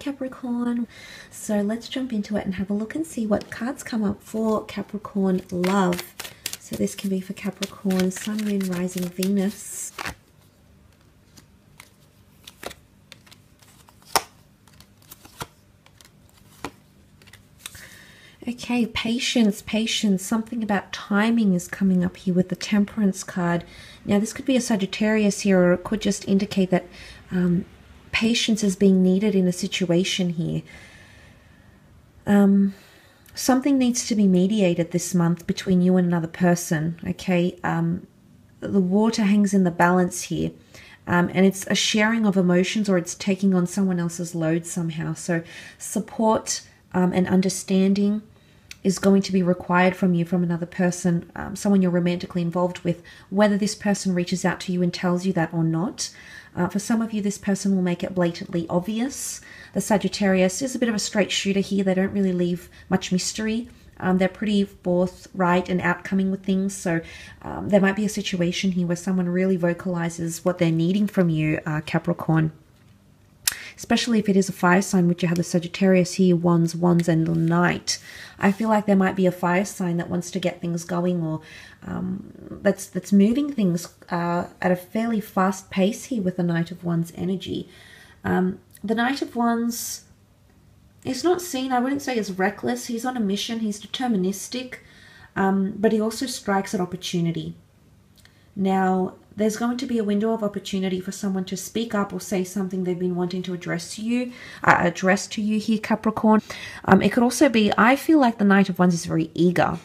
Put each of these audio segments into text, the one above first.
Capricorn. So let's jump into it and have a look and see what cards come up for Capricorn love. So this can be for Capricorn, Sun, Moon, Rising, Venus. Okay, patience, patience. Something about timing is coming up here with the Temperance card. Now this could be a Sagittarius here, or it could just indicate that patience is being needed in a situation here. Something needs to be mediated this month between you and another person, okay? The water hangs in the balance here. And it's a sharing of emotions, or it's taking on someone else's load somehow. So support and understanding is going to be required from you, from another person, someone you're romantically involved with, whether this person reaches out to you and tells you that or not. For some of you, this person will make it blatantly obvious. The Sagittarius is a bit of a straight shooter here. They don't really leave much mystery. They're pretty forthright and outcoming with things. So there might be a situation here where someone really vocalizes what they're needing from you, Capricorn. Especially if it is a fire sign, which you have the Sagittarius here, Wands, and the Knight. I feel like there might be a fire sign that wants to get things going, or that's moving things at a fairly fast pace here with the Knight of Wands energy. The Knight of Wands is not seen, I wouldn't say, as reckless. He's on a mission, he's deterministic, but he also strikes at opportunity. Now, there's going to be a window of opportunity for someone to speak up or say something they've been wanting to address to you here, Capricorn. It could also be, I feel like the Knight of Wands is very eager.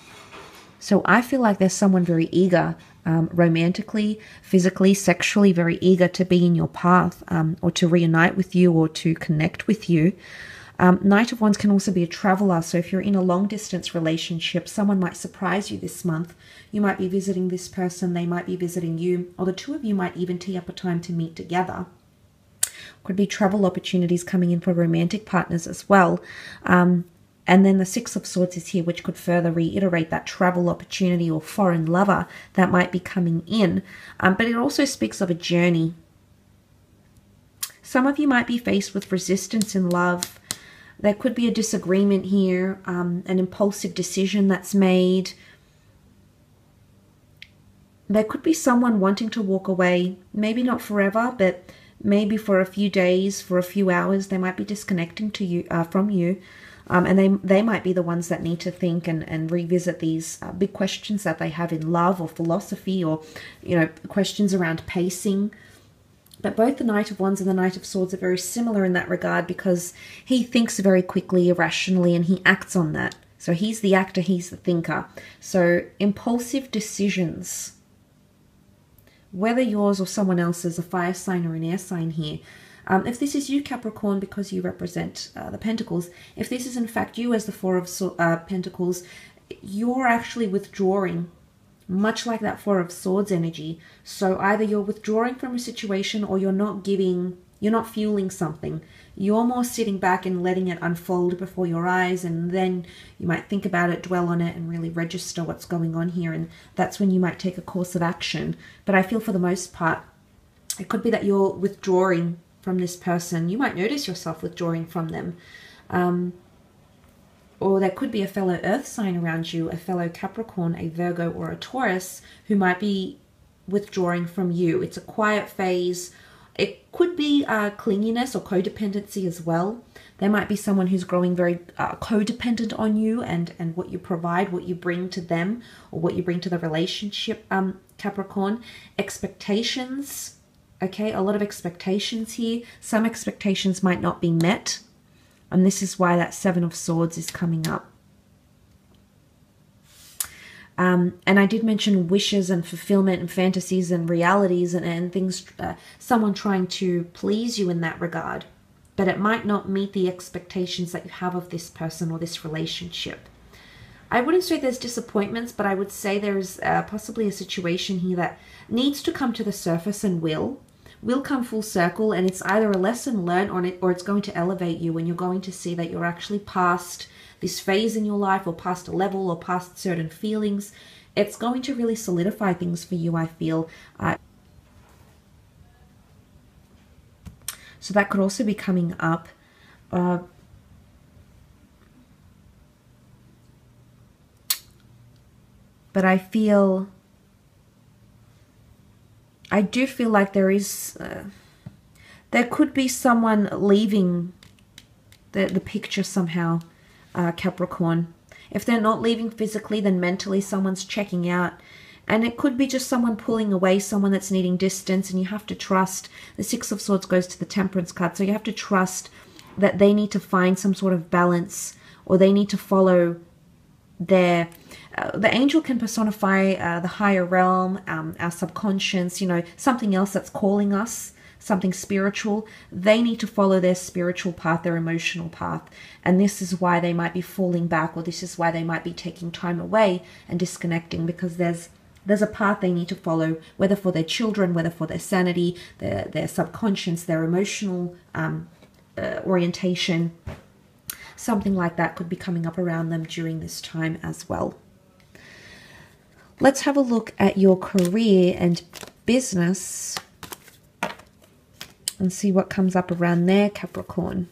So I feel like there's someone very eager, romantically, physically, sexually, very eager to be in your path, or to reunite with you, or to connect with you. Knight of Wands can also be a traveler. So if you're in a long distance relationship, someone might surprise you this month. You might be visiting this person, they might be visiting you, or the two of you might even tee up a time to meet together. Could be travel opportunities coming in for romantic partners as well. And then the Six of Swords is here, which could further reiterate that travel opportunity or foreign lover that might be coming in. But it also speaks of a journey. Some of you might be faced with resistance in love. There could be a disagreement here, an impulsive decision that's made. There could be someone wanting to walk away, maybe not forever, but maybe for a few days, for a few hours. They might be disconnecting to you, from you, and they might be the ones that need to think and revisit these big questions that they have in love or philosophy, or questions around pacing. But both the Knight of Wands and the Knight of Swords are very similar in that regard, because he thinks very quickly, irrationally, and he acts on that. So he's the actor, he's the thinker. So impulsive decisions, whether yours or someone else's, a fire sign or an air sign here. If this is you, Capricorn, because you represent the Pentacles, if this is in fact you as the Four of Pentacles, you're actually withdrawing, much like that Four of Swords energy. So either you're withdrawing from a situation, or you're not fueling something. You're more sitting back and letting it unfold before your eyes, and then you might think about it, dwell on it, and really register what's going on here, and that's when you might take a course of action. But I feel for the most part, it could be that you're withdrawing from this person. You might notice yourself withdrawing from them. Or there could be a fellow earth sign around you, a fellow Capricorn, a Virgo, or a Taurus, who might be withdrawing from you. It's a quiet phase. It could be clinginess or codependency as well. There might be someone who's growing very codependent on you and what you provide, what you bring to them, or what you bring to the relationship, Capricorn. Expectations, okay, a lot of expectations here. Some expectations might not be met. And this is why that Seven of Swords is coming up. And I did mention wishes and fulfillment and fantasies and realities and things, someone trying to please you in that regard. But it might not meet the expectations that you have of this person or this relationship. I wouldn't say there's disappointments, but I would say there's possibly a situation here that needs to come to the surface and will come full circle, and it's either a lesson learned or it's going to elevate you, and you're going to see that you're actually past this phase in your life, or past a level, or past certain feelings. It's going to really solidify things for you, I feel. So that could also be coming up. But I do feel like there could be someone leaving the picture somehow, Capricorn. If they're not leaving physically, then mentally someone's checking out. And it could be just someone pulling away, someone that's needing distance, and you have to trust. The Six of Swords goes to the Temperance card, so you have to trust that they need to find some sort of balance, or they need to follow their... the angel can personify the higher realm, our subconscious, you know, something else that's calling us, something spiritual. They need to follow their spiritual path, their emotional path. And this is why they might be falling back, or this is why they might be taking time away and disconnecting, because there's a path they need to follow, whether for their children, whether for their sanity, their subconscious, their emotional orientation. Something like that could be coming up around them during this time as well. Let's have a look at your career and business and see what comes up around there, Capricorn.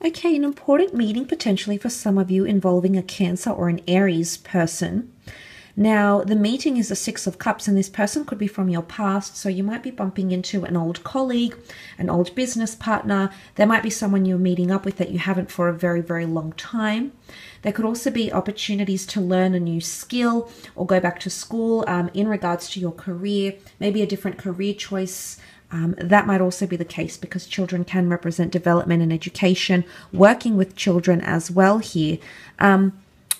Okay, an important meeting potentially for some of you involving a Cancer or an Aries person. Now, the meeting is the Six of Cups, and this person could be from your past, so you might be bumping into an old colleague, an old business partner. There might be someone you're meeting up with that you haven't for a very, very long time. There could also be opportunities to learn a new skill or go back to school in regards to your career, maybe a different career choice. That might also be the case, because children can represent development and education, working with children as well here.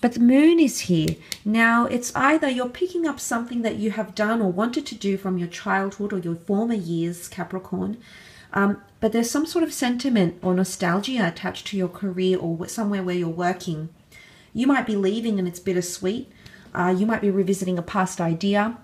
But the moon is here. Now, it's either you're picking up something that you have done or wanted to do from your childhood or your former years, Capricorn. But there's some sort of sentiment or nostalgia attached to your career or somewhere where you're working. You might be leaving and it's bittersweet. You might be revisiting a past idea.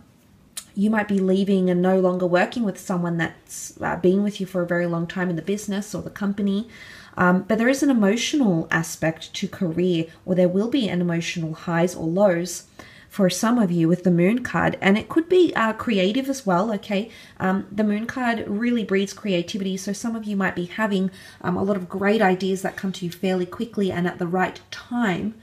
You might be leaving and no longer working with someone that's been with you for a very long time in the business or the company. But there is an emotional aspect to career, or there will be an emotional highs or lows for some of you with the moon card. And it could be creative as well, okay? The moon card really breeds creativity. So some of you might be having a lot of great ideas that come to you fairly quickly and at the right time.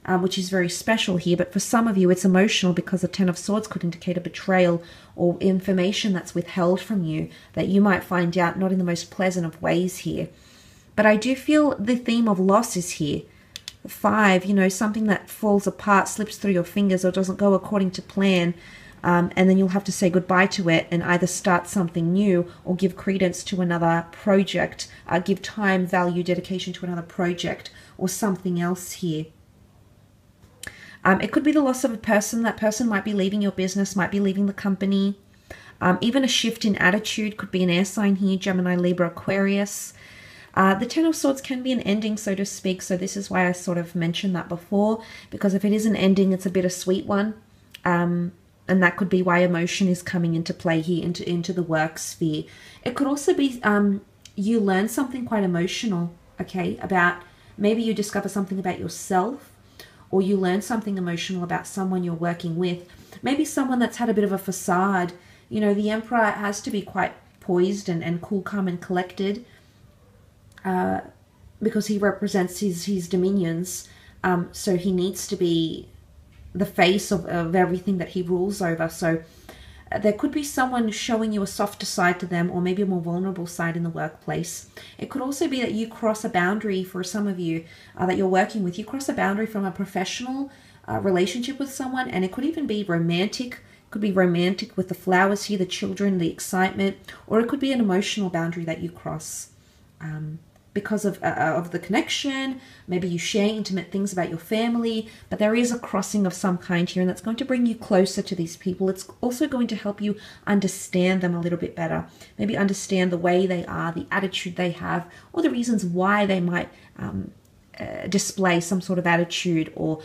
Which is very special here. But for some of you, it's emotional, because the Ten of Swords could indicate a betrayal or information that's withheld from you that you might find out not in the most pleasant of ways here. But I do feel the theme of loss is here. 5, you know, something that falls apart, slips through your fingers, or doesn't go according to plan. And then you'll have to say goodbye to it and either start something new or give credence to another project, give time, value, dedication to another project or something else here. It could be the loss of a person. That person might be leaving your business, might be leaving the company. Even a shift in attitude could be an air sign here, Gemini, Libra, Aquarius. The Ten of Swords can be an ending, so to speak. So this is why I sort of mentioned that before, because if it is an ending, it's a bittersweet one. And that could be why emotion is coming into play here, into the work sphere. It could also be you learn something quite emotional, okay, about maybe you discover something about yourself, or you learn something emotional about someone you're working with. Maybe someone that's had a bit of a facade. You know, the Emperor has to be quite poised and cool, calm and collected because he represents his dominions. So he needs to be the face of everything that he rules over. So there could be someone showing you a softer side to them, or maybe a more vulnerable side in the workplace. It could also be that you cross a boundary for some of you that you're working with. You cross a boundary from a professional relationship with someone, and it could even be romantic. It could be romantic with the flowers here, the children, the excitement, or it could be an emotional boundary that you cross because of the connection. Maybe you share intimate things about your family, but there is a crossing of some kind here, and that's going to bring you closer to these people. It's also going to help you understand them a little bit better. Maybe understand the way they are, the attitude they have, or the reasons why they might display some sort of attitude or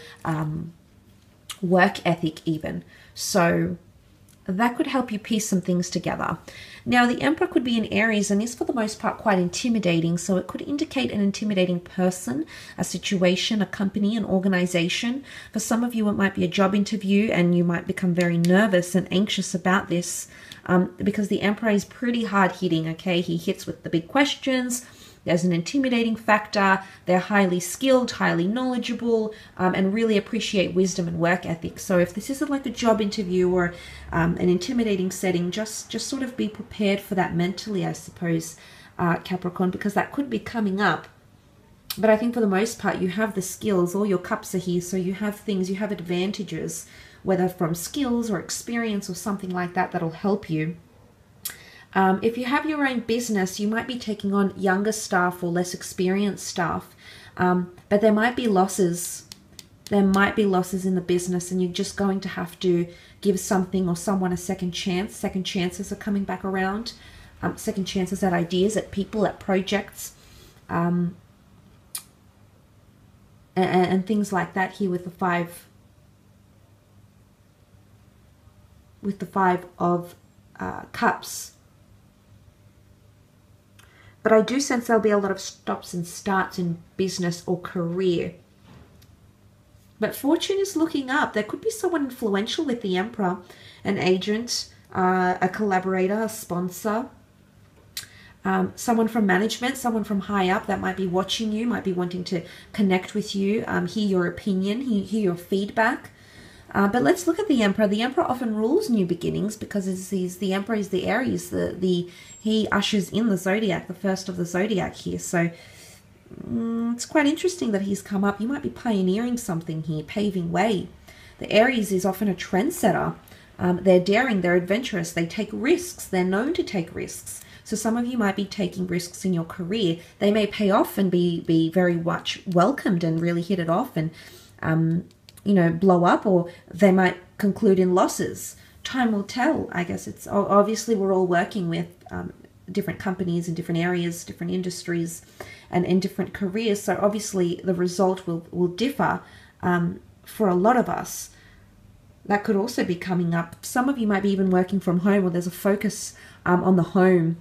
work ethic even. So that could help you piece some things together. Now, the Emperor could be in Aries and is for the most part quite intimidating. So it could indicate an intimidating person, a situation, a company, an organization. For some of you, it might be a job interview and you might become very nervous and anxious about this because the Emperor is pretty hard hitting, okay? He hits with the big questions. There's an intimidating factor. They're highly skilled, highly knowledgeable, and really appreciate wisdom and work ethic. So if this isn't like a job interview or an intimidating setting, just sort of be prepared for that mentally, I suppose, Capricorn, because that could be coming up. But I think for the most part, you have the skills. All your cups are here, so you have things, you have advantages, whether from skills or experience or something like that, that'll help you. If you have your own business, you might be taking on younger staff or less experienced staff, but there might be losses. There might be losses in the business, and you're just going to have to give something or someone a second chance. Second chances are coming back around. Second chances at ideas, at people, at projects, and things like that here with the Five of Cups. But I do sense there'll be a lot of stops and starts in business or career. But fortune is looking up. There could be someone influential with the Emperor, an agent, a collaborator, a sponsor, someone from management, someone from high up that might be watching you, might be wanting to connect with you, hear your opinion, hear your feedback. But let's look at the Emperor. The Emperor often rules new beginnings because the Emperor is the Aries. He ushers in the zodiac, the first of the zodiac here. So it's quite interesting that he's come up. You might be pioneering something here, paving way. The Aries is often a trendsetter. They're daring, they're adventurous, they take risks. They're known to take risks. So some of you might be taking risks in your career. They may pay off and be very much welcomed and really hit it off and blow up, or they might conclude in losses. Time will tell. I guess it's obviously we're all working with different companies in different areas, different industries, and in different careers. So obviously the result will differ for a lot of us. That could also be coming up. Some of you might be even working from home, or there's a focus on the home.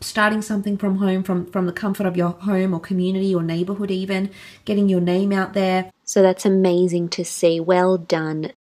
Starting something from home, from the comfort of your home or community or neighborhood even, getting your name out there. So that's amazing to see. Well done,